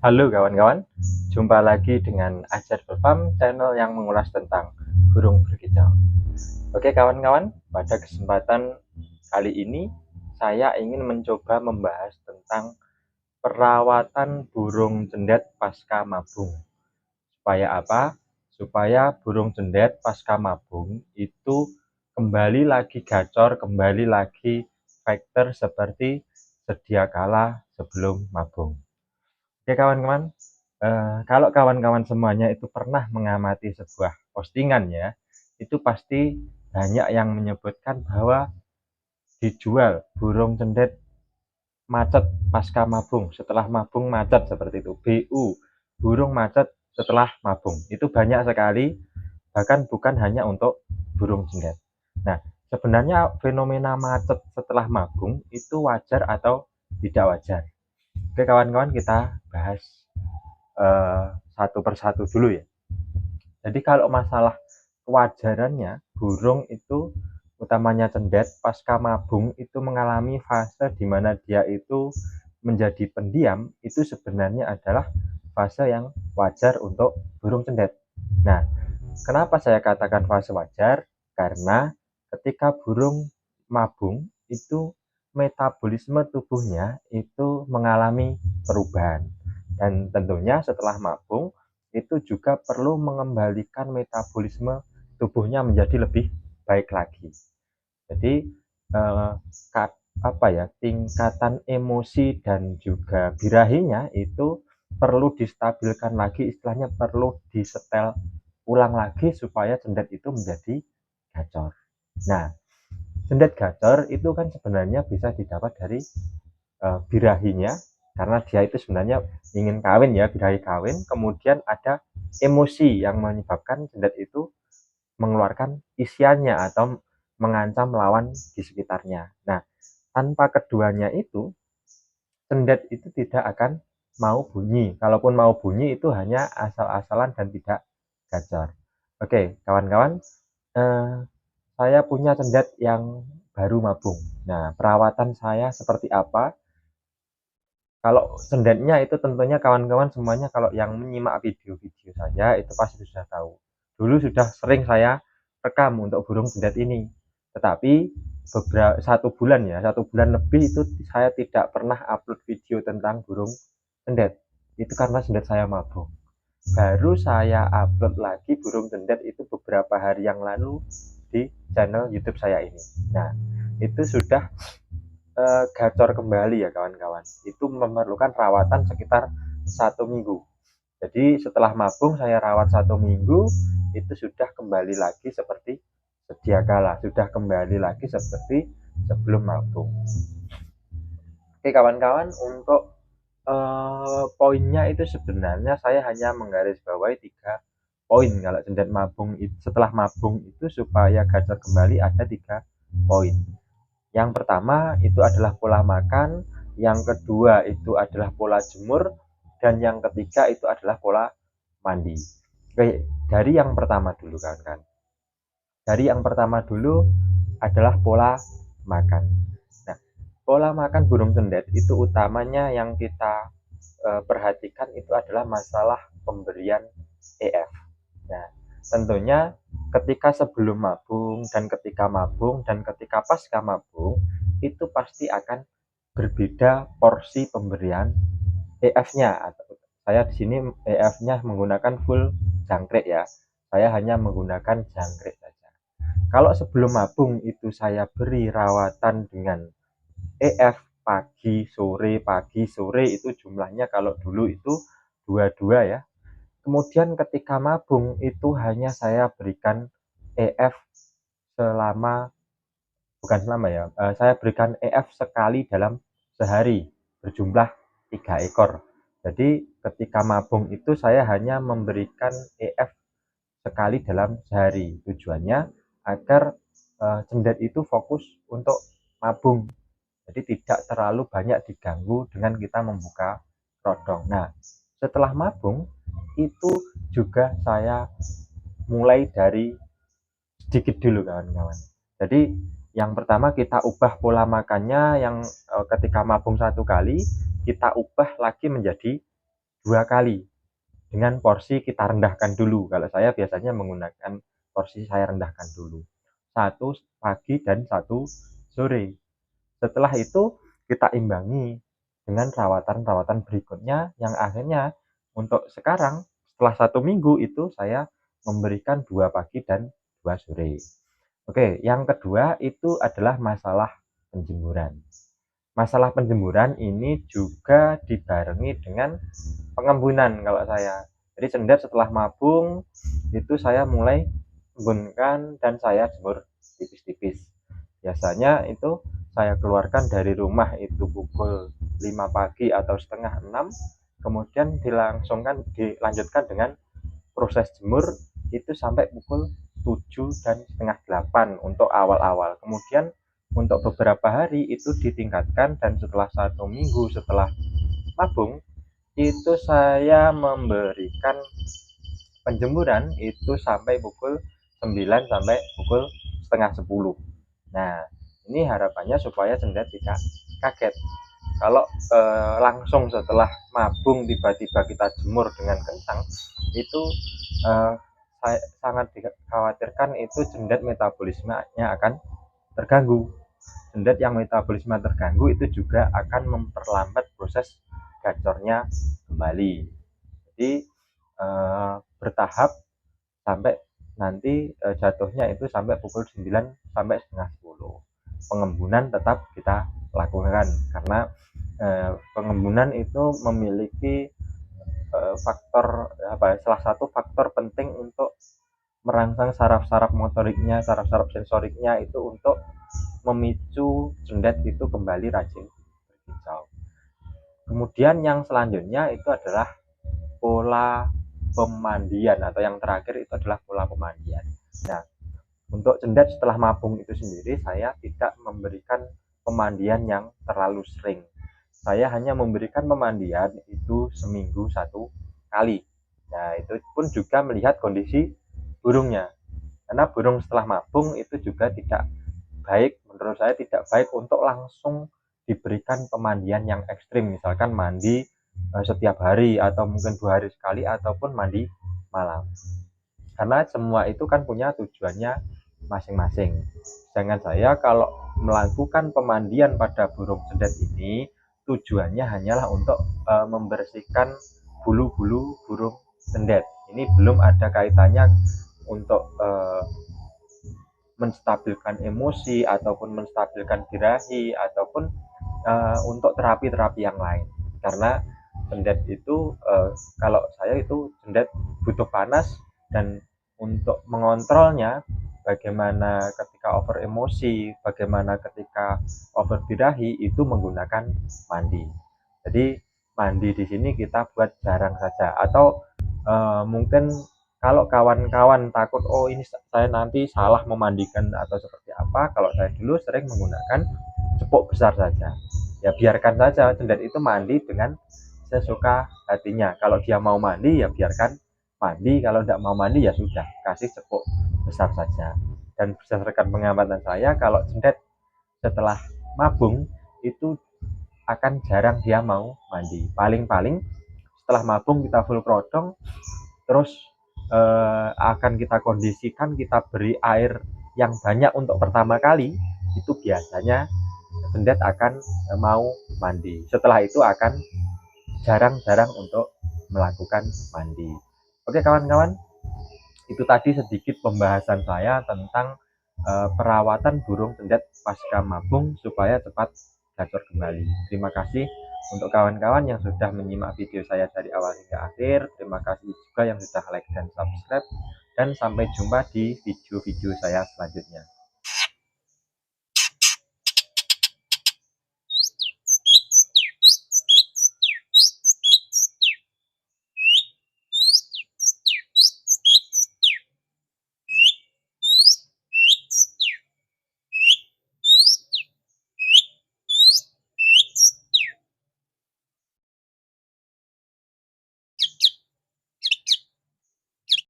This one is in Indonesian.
Halo kawan-kawan, jumpa lagi dengan Ajar Berfam, channel yang mengulas tentang burung berkicau. Oke kawan-kawan, pada kesempatan kali ini saya ingin mencoba membahas tentang perawatan burung cendet pasca mabung. Supaya apa? Supaya burung cendet pasca mabung itu kembali lagi gacor, kembali lagi fighter seperti sedia kala sebelum mabung. Oke kawan-kawan, kalau kawan-kawan semuanya itu pernah mengamati sebuah postingan ya, itu pasti banyak yang menyebutkan bahwa dijual burung cendet macet pasca mabung, setelah mabung macet seperti itu. BU, burung macet setelah mabung. Itu banyak sekali, bahkan bukan hanya untuk burung cendet. Nah, sebenarnya fenomena macet setelah mabung itu wajar atau tidak wajar? Oke kawan-kawan, kita bahas satu persatu dulu ya. Jadi kalau masalah kewajarannya, burung itu utamanya cendet pasca mabung itu mengalami fase di mana dia itu menjadi pendiam, itu sebenarnya adalah fase yang wajar untuk burung cendet. Nah, kenapa saya katakan fase wajar? Karena ketika burung mabung itu metabolisme tubuhnya itu mengalami perubahan. Dan tentunya setelah mabung itu juga perlu mengembalikan metabolisme tubuhnya menjadi lebih baik lagi. Jadi eh, tingkatan emosi dan juga birahinya itu perlu distabilkan lagi, istilahnya perlu disetel ulang lagi supaya cendet itu menjadi gacor. Nah, cendet gacor itu kan sebenarnya bisa didapat dari birahinya, karena dia itu sebenarnya ingin kawin ya, birahi kawin, kemudian ada emosi yang menyebabkan cendet itu mengeluarkan isiannya atau mengancam lawan di sekitarnya. Nah, tanpa keduanya itu, cendet itu tidak akan mau bunyi. Kalaupun mau bunyi itu hanya asal-asalan dan tidak gacor. Oke, kawan-kawan, saya punya cendet yang baru mabung. Nah, perawatan saya seperti apa? Kalau cendetnya itu tentunya kawan-kawan semuanya kalau yang menyimak video-video saya itu pasti sudah tahu. Dulu sudah sering saya rekam untuk burung cendet ini. Tetapi beberapa 1 bulan ya, 1 bulan lebih itu saya tidak pernah upload video tentang burung cendet. Itu karena cendet saya mabuk. Baru saya upload lagi burung cendet itu beberapa hari yang lalu di channel YouTube saya ini. Nah, itu sudah gacor kembali ya kawan-kawan. Itu memerlukan perawatan sekitar 1 minggu. Jadi setelah mabung saya rawat 1 minggu, itu sudah kembali lagi seperti sedia kala, sudah kembali lagi seperti sebelum mabung. Oke kawan-kawan, untuk poinnya itu sebenarnya saya hanya menggarisbawahi 3 poin. Kalau cendet mabung setelah mabung itu supaya gacor kembali ada 3 poin. Yang pertama itu adalah pola makan, yang kedua itu adalah pola jemur, dan yang ketiga itu adalah pola mandi. Oke, dari yang pertama dulu kan. Dari yang pertama dulu adalah pola makan. Nah, pola makan burung cendet itu utamanya yang kita perhatikan itu adalah masalah pemberian EF. Nah, tentunya ketika sebelum mabung dan ketika mabung dan ketika pasca mabung itu pasti akan berbeda porsi pemberian EF-nya. Saya di sini EF-nya menggunakan full jangkrik ya. Saya hanya menggunakan jangkrik saja. Kalau sebelum mabung itu saya beri rawatan dengan EF pagi sore itu jumlahnya kalau dulu itu 22 ya. Kemudian ketika mabung itu hanya saya berikan EF selama, bukan selama ya, saya berikan EF sekali dalam sehari berjumlah 3 ekor. Jadi ketika mabung itu saya hanya memberikan EF sekali dalam sehari. Tujuannya agar cendet itu fokus untuk mabung. Jadi tidak terlalu banyak diganggu dengan kita membuka rodong. Nah, setelah mabung itu juga saya mulai dari sedikit dulu kawan-kawan. Jadi yang pertama kita ubah pola makannya yang ketika mabung 1 kali kita ubah lagi menjadi 2 kali dengan porsi kita rendahkan dulu. Kalau saya biasanya menggunakan porsi saya rendahkan dulu. 1 pagi dan 1 sore. Setelah itu kita imbangi dengan rawatan-rawatan berikutnya yang akhirnya untuk sekarang setelah 1 minggu itu saya memberikan 2 pagi dan 2 sore. Oke, yang kedua itu adalah masalah penjemuran. Masalah penjemuran ini juga dibarengi dengan pengembunan kalau saya. Jadi cendet setelah mabung itu saya mulai embunkan dan saya jemur tipis-tipis. Biasanya itu saya keluarkan dari rumah itu pukul 5 pagi atau setengah 6, kemudian dilanjutkan dengan proses jemur itu sampai pukul 7 dan setengah 8 untuk awal-awal. Kemudian untuk beberapa hari itu ditingkatkan dan setelah 1 minggu setelah mabung itu saya memberikan penjemuran itu sampai pukul 9 sampai pukul setengah 10. Nah, ini harapannya supaya cendet tidak kaget. Kalau langsung setelah mabung tiba-tiba kita jemur dengan kencang, itu saya sangat dikhawatirkan itu cendet metabolismenya akan terganggu. Cendet yang metabolisme terganggu itu juga akan memperlambat proses gacornya kembali. Jadi bertahap sampai nanti jatuhnya itu sampai pukul 9 sampai setengah 10. Pengembunan tetap kita lakukan karena pengembunan itu memiliki faktor salah satu faktor penting untuk merangsang saraf-saraf motoriknya, saraf-saraf sensoriknya itu untuk memicu cendet itu kembali rajin berkicau. Kemudian yang selanjutnya itu adalah pola pemandian atau yang terakhir itu adalah pola pemandian. Nah, untuk cendet setelah mabung itu sendiri saya tidak memberikan pemandian yang terlalu sering. Saya hanya memberikan pemandian itu seminggu 1 kali. Nah, itu pun juga melihat kondisi burungnya. Karena burung setelah mabung itu juga tidak baik, menurut saya tidak baik untuk langsung diberikan pemandian yang ekstrim. Misalkan mandi setiap hari atau mungkin 2 hari sekali ataupun mandi malam. Karena semua itu kan punya tujuannya masing-masing. Sedangkan saya kalau melakukan pemandian pada burung cendet ini tujuannya hanyalah untuk membersihkan bulu-bulu burung cendet. Ini belum ada kaitannya untuk menstabilkan emosi ataupun menstabilkan birahi ataupun untuk terapi-terapi yang lain. Karena cendet itu kalau saya itu cendet butuh panas dan untuk mengontrolnya bagaimana ketika over emosi, bagaimana ketika over birahi itu menggunakan mandi. Jadi mandi di sini kita buat jarang saja atau mungkin kalau kawan-kawan takut oh ini saya nanti salah memandikan atau seperti apa, kalau saya dulu sering menggunakan cepuk besar saja. Ya biarkan saja cendet itu mandi dengan sesuka hatinya. Kalau dia mau mandi ya biarkan mandi, kalau tidak mau mandi ya sudah kasih cepuk besar saja. Dan berdasarkan pengamatan saya kalau cendet setelah mabung itu akan jarang dia mau mandi. Paling-paling setelah mabung kita full prodong terus akan kita kondisikan, kita beri air yang banyak untuk pertama kali, itu biasanya cendet akan mau mandi. Setelah itu akan jarang-jarang untuk melakukan mandi. Oke kawan-kawan, itu tadi sedikit pembahasan saya tentang perawatan burung cendet pasca mabung supaya cepat gacor kembali. Terima kasih untuk kawan-kawan yang sudah menyimak video saya dari awal hingga akhir. Terima kasih juga yang sudah like dan subscribe. Dan sampai jumpa di video-video saya selanjutnya.